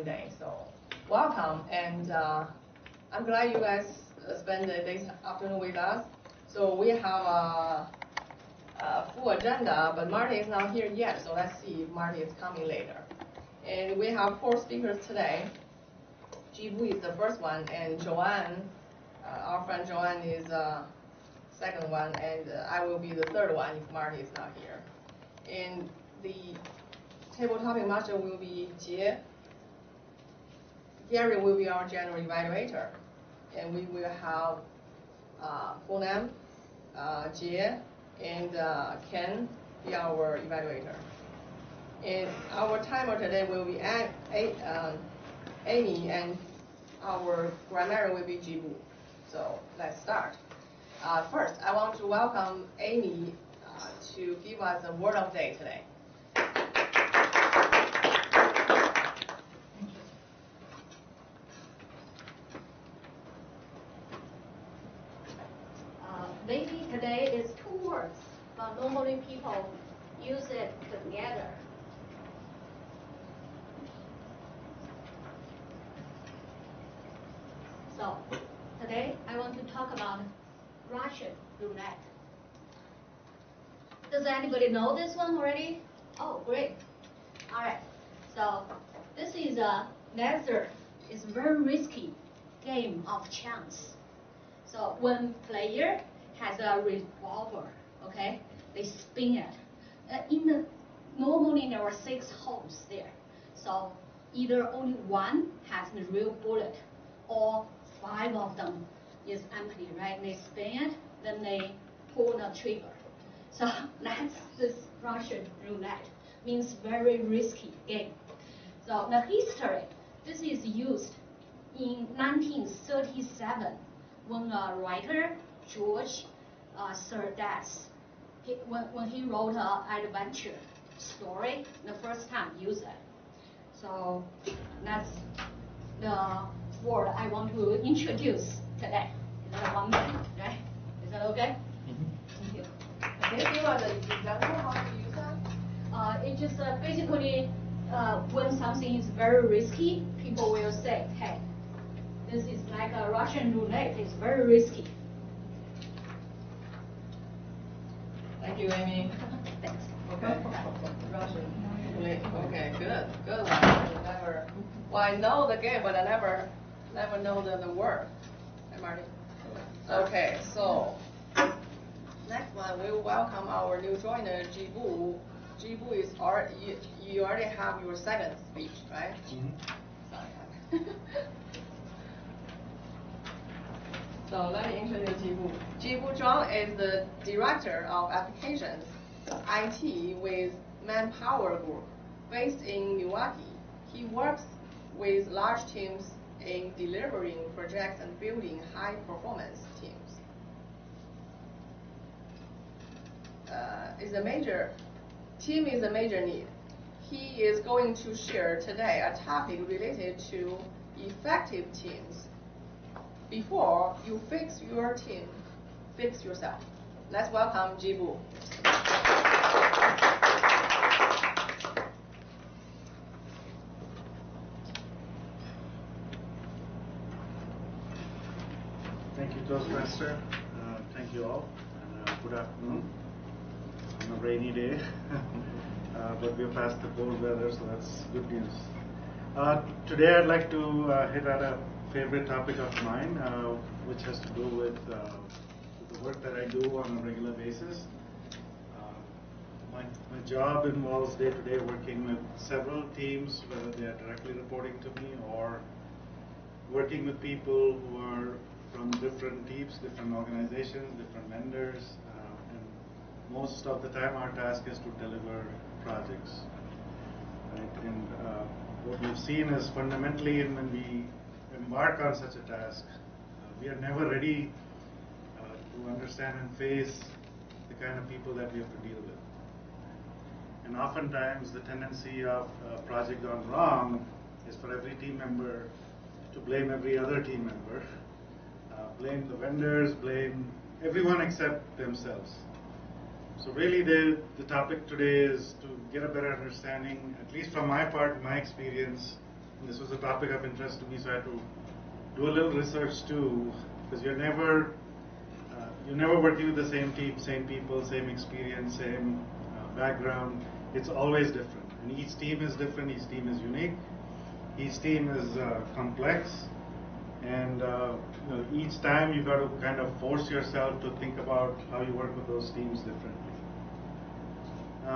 Thanksgiving Day. So welcome, and I'm glad you guys spend this afternoon with us. So we have a full agenda, but Marty is not here yet, so let's see if Marty is coming later. And we have 4 speakers today. Jibu is the first one, and Joanne, our friend Joanne is the second one, and I will be the third one if Marty is not here. And the table topic master will be Jie. Gary will be our general evaluator, and we will have Funam, Jie, and Ken be our evaluator. And our timer today will be Amy, and our grammarian will be Jibu. So let's start. First, I want to welcome Amy to give us a word of the day today. Maybe today is 2 words, but normally people use it together. So today I want to talk about Russian roulette. Does anybody know this one already? Oh, great. All right. So this is it's a very risky game of chance. So when player has a revolver, okay, they spin it. Normally there are 6 holes there. So either only one has the real bullet, or 5 of them is empty, right? They spin it, then they pull the trigger. So that's this Russian roulette. Means very risky game. So the history, this is used in 1937 when a writer, George Sirdas, when he wrote an adventure story, the first time used it. So that's the word I want to introduce today. Is that 1 minute, right? Is that okay? Thank you. Can you give us an example how to use that? It just basically, when something is very risky, people will say, hey, this is like a Russian roulette, it's very risky. Thank you, Amy. Thanks. Okay. Russian roulette. Okay, good. Good one. Well, I know the game, but I never know the word. Hey, Marty. Okay, so next one, we will welcome our new joiner, Jibu. Jibu is you already have your second speech, right? Sorry. So let me introduce Jibu. Jibu Zhang is the Director of Applications, IT with Manpower Group, based in Milwaukee. He works with large teams in delivering projects and building high-performance teams. Team is a major need. He is going to share today a topic related to effective teams. Before you fix your team, fix yourself. Let's welcome Jibu. Thank you, Toastmaster. Thank you all, and good afternoon on a rainy day. But we're past the cold weather, so that's good news. Today I'd like to hit at a favorite topic of mine, which has to do with the work that I do on a regular basis. My job involves day-to-day working with several teams, whether they are directly reporting to me or working with people who are from different teams, different organizations, different vendors, and most of the time our task is to deliver projects. Right? And what we've seen is fundamentally when we embark on such a task, we are never ready to understand and face the kind of people that we have to deal with. And oftentimes the tendency of a project gone wrong is for every team member to blame every other team member, blame the vendors, blame everyone except themselves. So really the topic today is to get a better understanding, at least from my part, my experience, this was a topic of interest to me, so I had to do a little research too, because you're never working with the same team, same people, same experience, same background. It's always different, and each team is different. Each team is unique. Each team is complex, and each time you got to kind of force yourself to think about how you work with those teams differently.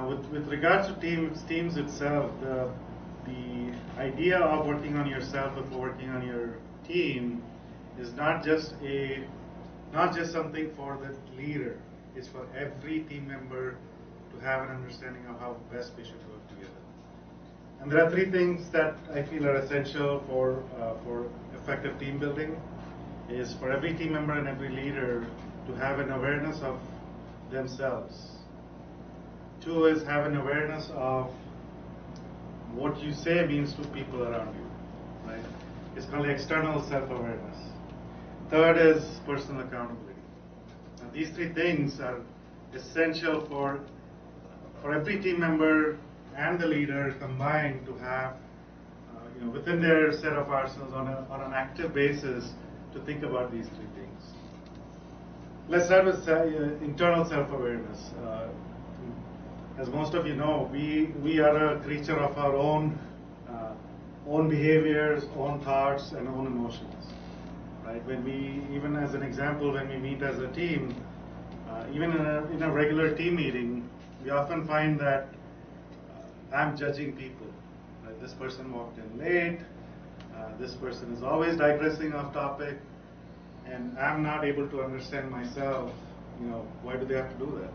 With regards to teams itself, the idea of working on yourself before working on your team is not just something for the leader. It's for every team member to have an understanding of how best we should work together. And there are three things that I feel are essential for effective team building. Is for every team member and every leader to have an awareness of themselves. Two is have an awareness of what you say means to people around you, right? It's called external self-awareness. Third is personal accountability. Now, these three things are essential for every team member and the leader combined to have, within their set of arsenals on an active basis to think about these three things. Let's start with internal self-awareness. As most of you know, we are a creature of our own behaviors, own thoughts, and own emotions. Right? Even as an example, when we meet as a team, even in a regular team meeting, we often find that I'm judging people. Right? This person walked in late. This person is always digressing off topic, and I'm not able to understand myself. Why do they have to do that?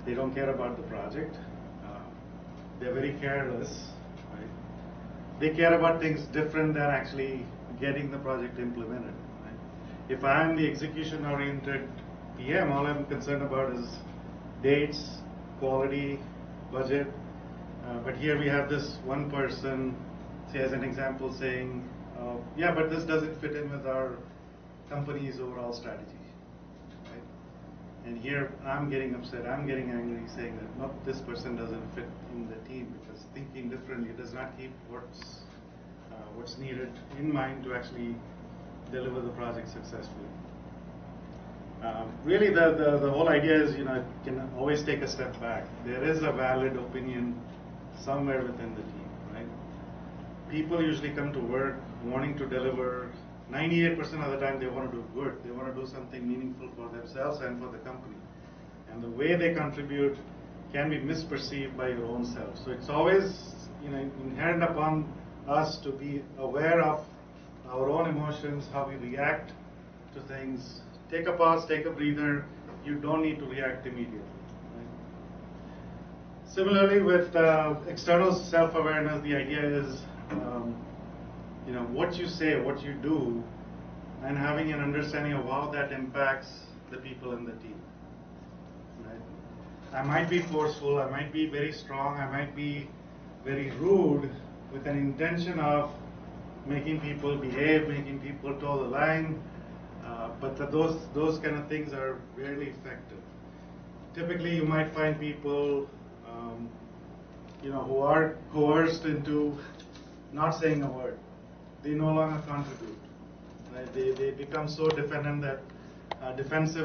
They don't care about the project. They're very careless. Right? They care about things different than actually getting the project implemented. Right? If I'm the execution-oriented PM, all I'm concerned about is dates, quality, budget. But here we have this one person, say as an example, saying, yeah, but this doesn't fit in with our company's overall strategy. Right? And here I'm getting upset, I'm getting angry, saying that no, this person doesn't fit in the team, because thinking differently does not keep what's needed in mind to actually deliver the project successfully. Really, the whole idea is, can always take a step back. There is a valid opinion somewhere within the team, right? People usually come to work wanting to deliver. 98% of the time they want to do good. They want to do something meaningful for themselves and for the company. And the way they contribute can be misperceived by your own self. So it's always inherent upon us to be aware of our own emotions, how we react to things. Take a pause, take a breather. You don't need to react immediately. Right? Similarly, with external self-awareness, the idea is what you say, what you do, and having an understanding of how that impacts the people in the team. Right? I might be forceful, I might be very strong, I might be very rude with an intention of making people behave, making people toe the line, but those kind of things are rarely effective. Typically, you might find people who are coerced into not saying a word. They no longer contribute. Right? They become so defensive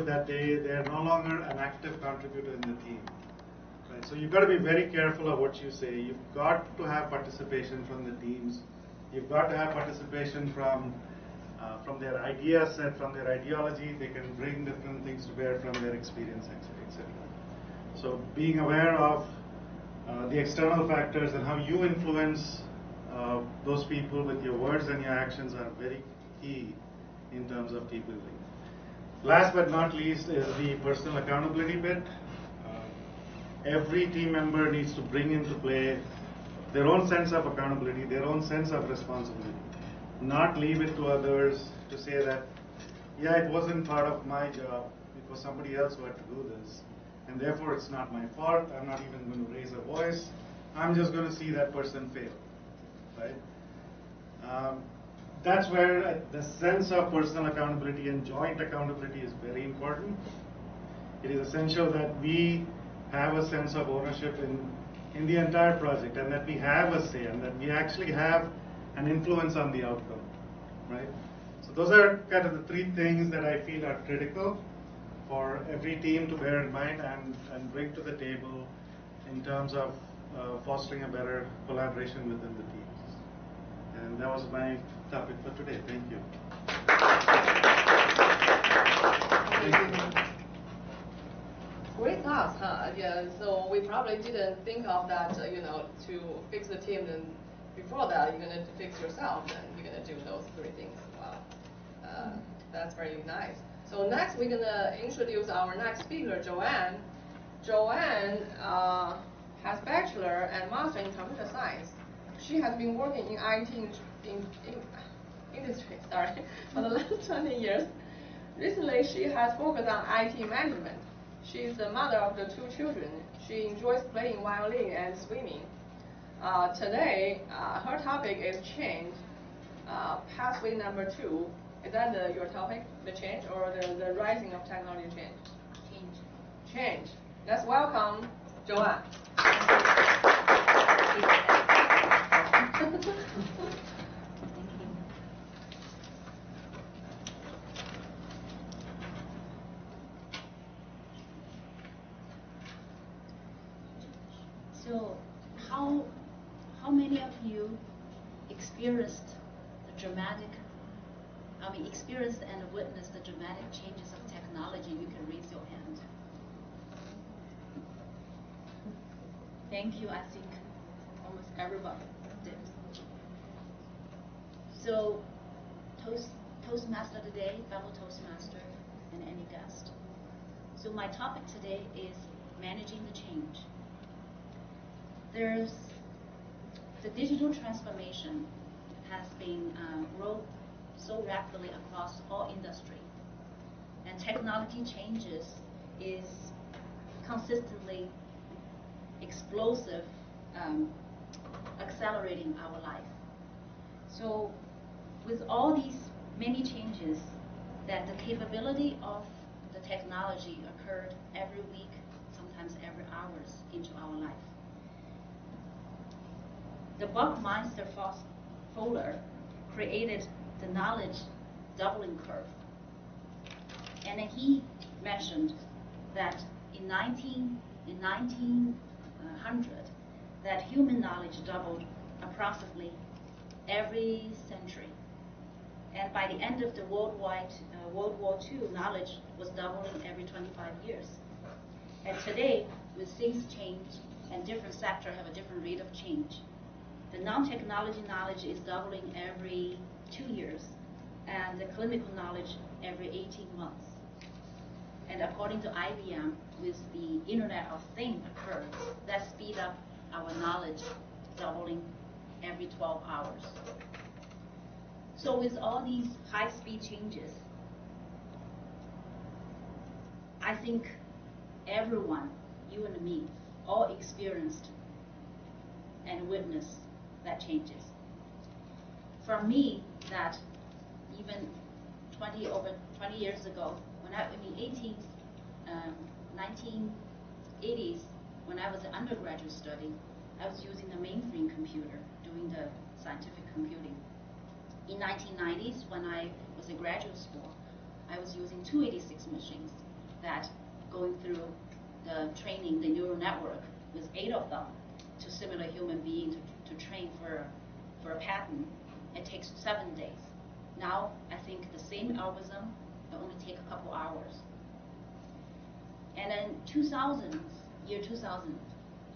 that they are no longer an active contributor in the team. Right? So you've got to be very careful of what you say. You've got to have participation from the teams. You've got to have participation from their idea set, from their ideology. They can bring different things to bear from their experience, etc. So being aware of the external factors and how you influence those people with your words and your actions are very key in terms of team building. Last but not least is the personal accountability bit. Every team member needs to bring into play their own sense of accountability, their own sense of responsibility. Not leave it to others to say that, yeah, it wasn't part of my job, it was somebody else who had to do this, and therefore it's not my fault, I'm not even going to raise a voice, I'm just going to see that person fail. Right? That's where the sense of personal accountability and joint accountability is very important. It is essential that we have a sense of ownership in the entire project, and that we have a say, and that we actually have and influence on the outcome, right? So those are kind of the three things that I feel are critical for every team to bear in mind and bring to the table in terms of fostering a better collaboration within the teams. And that was my topic for today. Thank you. Great thoughts, huh? Yeah, so we probably didn't think of that, to fix the team, then before that, you're going to fix yourself, and you're going to do those three things. Wow. That's very nice. So next, we're going to introduce our next speaker, Joanne. Joanne has bachelor and master in computer science. She has been working in IT industry, for the last 20 years. Recently, she has focused on IT management. She is the mother of the 2 children. She enjoys playing violin and swimming. Today, her topic is change. Pathway number 2. Is that your topic, the change, or the rising of technology change? Change. Change. Let's welcome Joanne. So, how many of you experienced and witnessed the dramatic changes of technology? You can raise your hand. Thank you. I think almost everybody did. So, Toastmaster today, fellow Toastmaster, and any guest. So my topic today is managing the change. There's the digital transformation has been grown so rapidly across all industry, and technology changes is consistently explosive, accelerating our life. So with all these many changes, that the capability of the technology occurred every week, sometimes every hours into our life. The Buckminster Fuller created the knowledge doubling curve, and he mentioned that in 1900 that human knowledge doubled approximately every century, and by the end of the World War II, knowledge was doubling every 25 years. And today, with things change and different sectors have a different rate of change, the non-technology knowledge is doubling every 2 years, and the clinical knowledge every 18 months. And according to IBM, with the Internet of Things occurs, that speed up our knowledge doubling every 12 hours. So with all these high-speed changes, I think everyone, you and me, all experienced and witnessed that changes. For me, that even 20 years ago, when I in the 1980s, when I was an undergraduate study, I was using a mainframe computer doing the scientific computing. In 1990s, when I was in graduate school, I was using 286 machines that going through the training, the neural network, with 8 of them to simulate human being to train for a pattern. It takes 7 days. Now, I think the same algorithm will only take a couple hours. And then year 2000,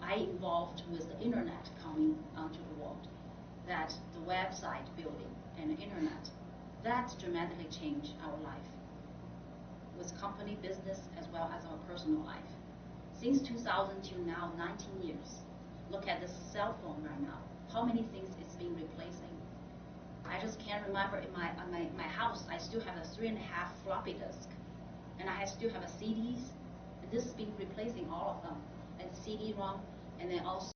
I involved with the internet coming onto the world, that the website building and the internet, that dramatically changed our life, with company business as well as our personal life. Since 2000 till now, 19 years. Look at the cell phone right now. How many things it's been replacing? I just can't remember in my house, I still have a 3.5 floppy disk, and I still have a CDs, and this has been replacing all of them, and CD-ROM, and then also